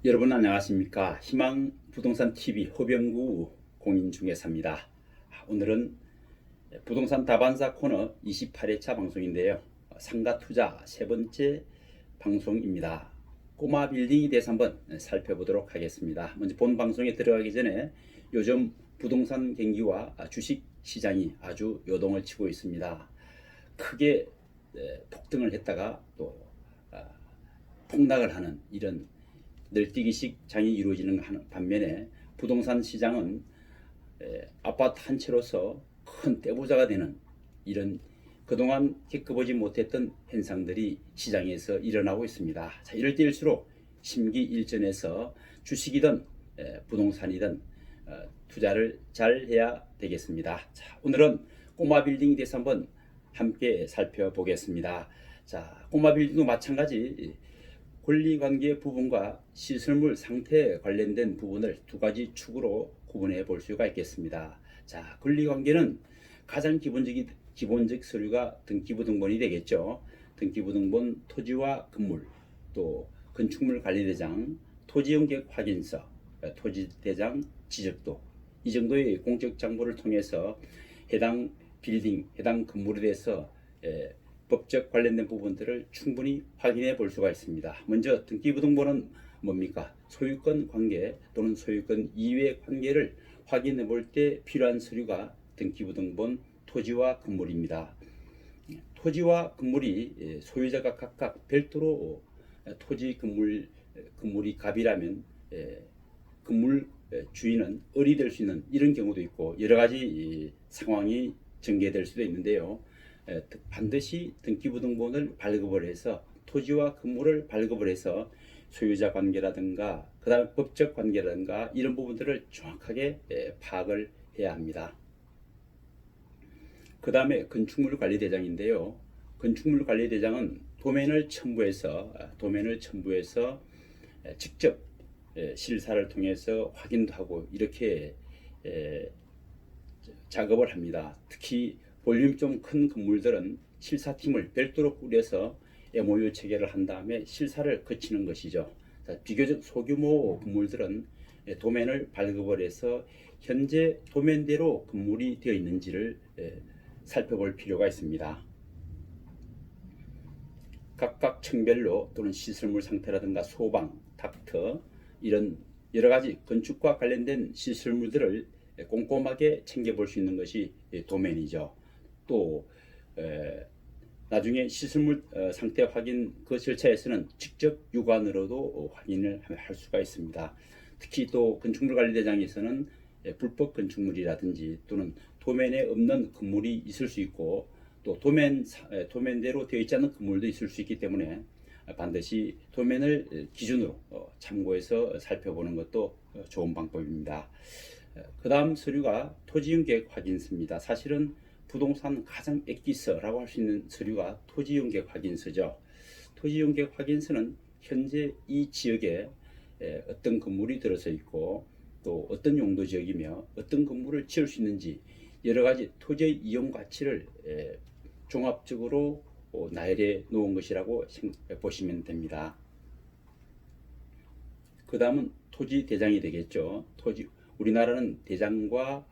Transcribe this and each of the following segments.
여러분 안녕하십니까? 희망 부동산 TV 허병구 공인중개사입니다. 오늘은 부동산 다반사 코너 28회차 방송인데요. 상가 투자 세 번째 방송입니다. 꼬마 빌딩에 대해서 한번 살펴보도록 하겠습니다. 먼저 본 방송에 들어가기 전에 요즘 부동산 경기와 주식 시장이 아주 요동을 치고 있습니다. 크게 폭등을 했다가 또 폭락을 하는 이런 널뛰기식 장이 이루어지는 반면에 부동산 시장은 아파트 한 채로서 큰 떼부자가 되는 이런 그동안 겪어보지 못했던 현상들이 시장에서 일어나고 있습니다. 자, 이럴 때일수록 심기일전해서 주식이든 부동산이든 투자를 잘 해야 되겠습니다. 자, 오늘은 꼬마 빌딩에 대해서 한번 함께 살펴보겠습니다. 자, 꼬마 빌딩도 마찬가지 권리관계 부분과 시설물 상태에 관련된 부분을 두 가지 축으로 구분해 볼 수가 있겠습니다. 자, 권리관계는 가장 기본적 서류가 등기부등본이 되겠죠. 등기부등본, 토지와 건물, 또 건축물 관리대장, 토지용객 확인서, 토지대장 지적도, 이 정도의 공적 정보를 통해서 해당 빌딩, 해당 건물에 대해서 법적 관련된 부분들을 충분히 확인해 볼 수가 있습니다. 먼저 등기부등본은 뭡니까? 소유권 관계 또는 소유권 이외의 관계를 확인해 볼 때 필요한 서류가 등기부등본, 토지와 건물입니다. 토지와 건물이 소유자가 각각 별도로 토지 건물이 갑이라면 건물 주인은 을이 될 수 있는 이런 경우도 있고 여러 가지 상황이 전개될 수도 있는데요. 반드시 등기부등본을 발급을 해서 토지와 건물을 발급을 해서 소유자 관계라든가 그 다음에 법적 관계라든가 이런 부분들을 정확하게 파악을 해야 합니다. 그 다음에 건축물 관리대장인데요. 건축물 관리대장은 도면을 첨부해서 직접 실사를 통해서 확인도 하고 이렇게 작업을 합니다. 특히 볼륨 좀 큰 건물들은 실사팀을 별도로 꾸려서 MOU 체결을 한 다음에 실사를 거치는 것이죠. 비교적 소규모 건물들은 도면을 발급을 해서 현재 도면대로 건물이 되어 있는지를 살펴볼 필요가 있습니다. 각각 층별로 또는 시설물 상태라든가 소방, 닥터 이런 여러 가지 건축과 관련된 시설물들을 꼼꼼하게 챙겨볼 수 있는 것이 도면이죠. 또 나중에 시설물 상태 확인 그 절차에서는 직접 육안으로도 확인을 할 수가 있습니다. 특히 또 건축물 관리대장에서는 불법 건축물이라든지 또는 도면에 없는 건물이 있을 수 있고 또 도면대로 되어 있지 않은 건물도 있을 수 있기 때문에 반드시 도면을 기준으로 참고해서 살펴보는 것도 좋은 방법입니다. 그 다음 서류가 토지용객 확인서입니다. 사실은 부동산 가장 액기서라고 할 수 있는 서류가 토지용객 확인서죠. 토지용객 확인서는 현재 이 지역에 어떤 건물이 들어서 있고 또 어떤 용도 지역이며 어떤 건물을 지을 수 있는지 여러 가지 토지의 이용 가치를 종합적으로 나열해 놓은 것이라고 보시면 됩니다. 그 다음은 토지 대장이 되겠죠. 우리나라는 대장과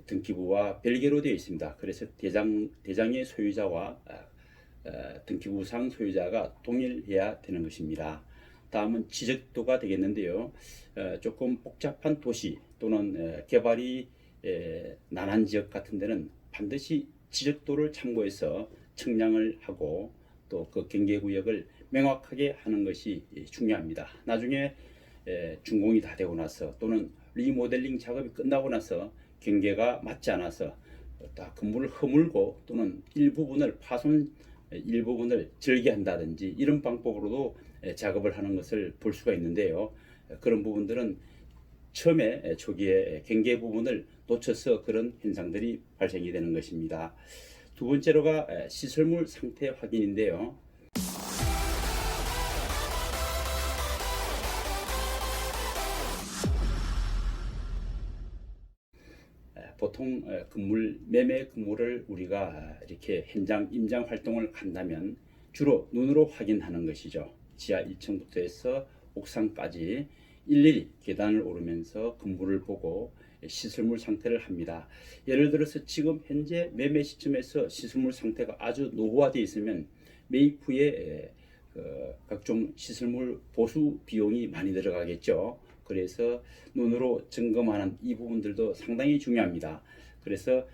등기부와 별개로 되어 있습니다. 그래서 대장의 소유자와 등기부상 소유자가 동일해야 되는 것입니다. 다음은 지적도가 되겠는데요. 조금 복잡한 도시 또는 개발이 난한 지역 같은 데는 반드시 지적도를 참고해서 측량을 하고 또 그 경계구역을 명확하게 하는 것이 중요합니다. 나중에 준공이 다 되고 나서 또는 리모델링 작업이 끝나고 나서 경계가 맞지 않아서 건물을 허물고 또는 일부분을 절개한다든지 이런 방법으로도 작업을 하는 것을 볼 수가 있는데요. 그런 부분들은 처음에 초기에 경계 부분을 놓쳐서 그런 현상들이 발생이 되는 것입니다. 두 번째로가 시설물 상태 확인인데요. 보통 매매 근무를 우리가 이렇게 현장 임장 활동을 한다면 주로 눈으로 확인하는 것이죠. 지하 1층부터 해서 옥상까지 일일이 계단을 오르면서 건물을 보고 시설물 상태를 합니다. 예를 들어서 지금 현재 매매 시점에서 시설물 상태가 아주 노후화되어 있으면 매입 후에 각종 시설물 보수 비용이 많이 들어가겠죠. 그래서 눈으로 점검하는 이 부분들도 상당히 중요합니다. 그래서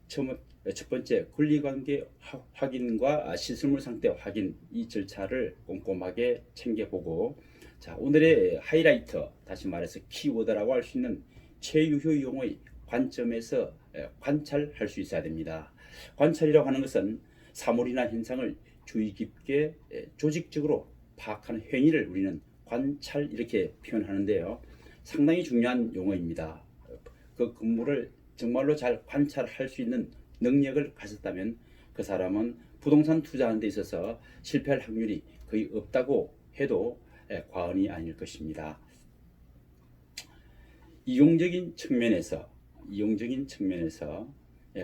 첫 번째 권리관계 확인과 시설물 상태 확인, 이 절차를 꼼꼼하게 챙겨보고, 자, 오늘의 하이라이트, 다시 말해서 키워드라고 할 수 있는 최유효용의 관점에서 관찰할 수 있어야 됩니다. 관찰이라고 하는 것은 사물이나 현상을 주의 깊게 조직적으로 파악하는 행위를 우리는 관찰, 이렇게 표현하는데요. 상당히 중요한 용어입니다. 그 건물을 정말로 잘 관찰할 수 있는 능력을 가졌다면 그 사람은 부동산 투자하는 데 있어서 실패할 확률이 거의 없다고 해도 과언이 아닐 것입니다. 이용적인 측면에서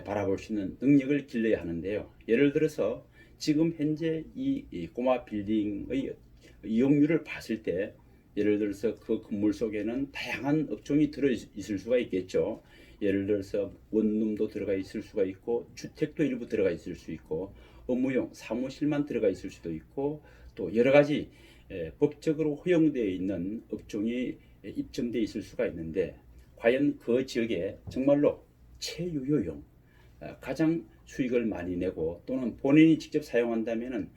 바라볼 수 있는 능력을 길러야 하는데요. 예를 들어서 지금 현재 이 꼬마 빌딩의 이용률을 봤을 때, 예를 들어서 그 건물 속에는 다양한 업종이 들어 있을 수가 있겠죠. 예를 들어서 원룸도 들어가 있을 수가 있고, 주택도 일부 들어가 있을 수 있고, 업무용 사무실만 들어가 있을 수도 있고, 또 여러 가지 법적으로 허용되어 있는 업종이 입점되어 있을 수가 있는데, 과연 그 지역에 정말로 최유효용, 가장 수익을 많이 내고 또는 본인이 직접 사용한다면은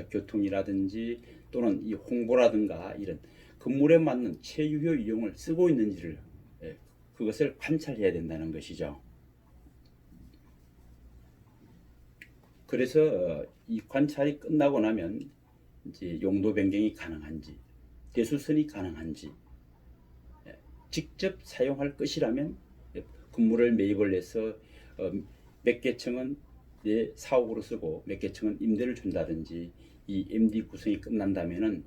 교통이라든지 또는 이 홍보라든가 이런 건물에 맞는 최유효 이용을 쓰고 있는지를, 그것을 관찰해야 된다는 것이죠. 그래서 이 관찰이 끝나고 나면 이제 용도 변경이 가능한지, 대수선이 가능한지, 직접 사용할 것이라면 건물을 매입을 해서 몇 개층은 내 사옥으로 쓰고 몇 개층은 임대를 준다든지, 이 MD 구성이 끝난다면은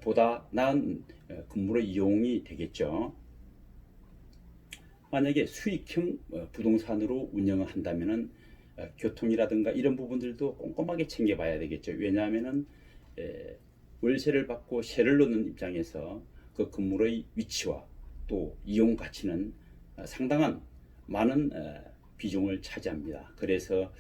보다 나은 건물의 이용이 되겠죠. 만약에 수익형 부동산으로 운영을 한다면은 교통이라든가 이런 부분들도 꼼꼼하게 챙겨봐야 되겠죠. 왜냐하면은 월세를 받고 세를 넣는 입장에서 그 건물의 위치와 또 이용 가치는 상당한 많은 비중을 차지합니다. 그래서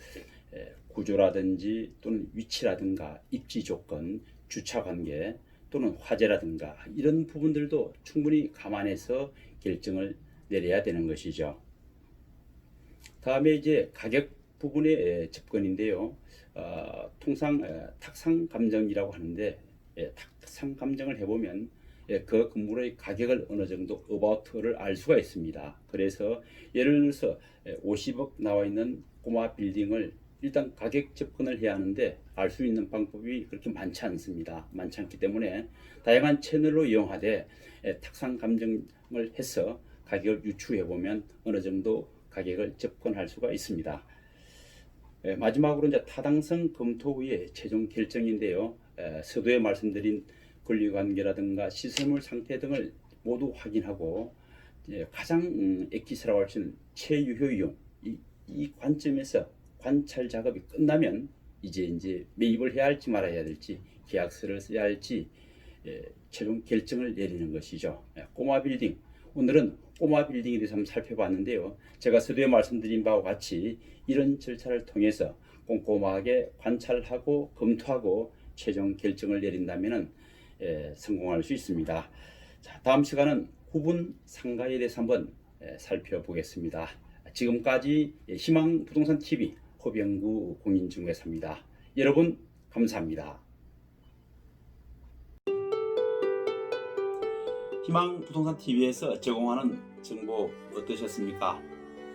구조라든지 또는 위치라든가 입지 조건, 주차 관계 또는 화재라든가 이런 부분들도 충분히 감안해서 결정을 내려야 되는 것이죠. 다음에 이제 가격 부분의 접근인데요. 통상 탁상 감정이라고 하는데, 탁상 감정을 해보면 그 건물의 가격을 어느 정도 어바웃를 알 수가 있습니다. 그래서 예를 들어서 50억 나와 있는 꼬마 빌딩을 일단 가격 접근을 해야 하는데, 알 수 있는 방법이 그렇게 많지 않습니다. 많지 않기 때문에 다양한 채널로 이용하되 탁상 감정을 해서 가격을 유추해 보면 어느 정도 가격을 접근할 수가 있습니다. 마지막으로 이제 타당성 검토 후에 최종 결정인데요. 서두에 말씀드린 권리관계라든가 시설물 상태 등을 모두 확인하고 가장 액기스라고 할 수 있는 최유효 이용, 이 관점에서 관찰 작업이 끝나면 이제 매입을 해야 할지 말아야 될지, 계약서를 써야 할지 최종 결정을 내리는 것이죠. 꼬마 빌딩, 오늘은 꼬마 빌딩에 대해서 한번 살펴봤는데요. 제가 서두에 말씀드린 바와 같이 이런 절차를 통해서 꼼꼼하게 관찰하고 검토하고 최종 결정을 내린다면 성공할 수 있습니다. 자, 다음 시간은 구분 상가에 대해서 한번 살펴보겠습니다. 지금까지 희망부동산 TV 허병구 공인중개사입니다. 여러분 감사합니다. 희망부동산 TV에서 제공하는 정보 어떠셨습니까?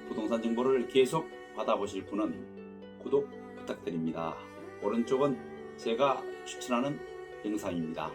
부동산 정보를 계속 받아보실 분은 구독 부탁드립니다. 오른쪽은 제가 추천하는 영상입니다.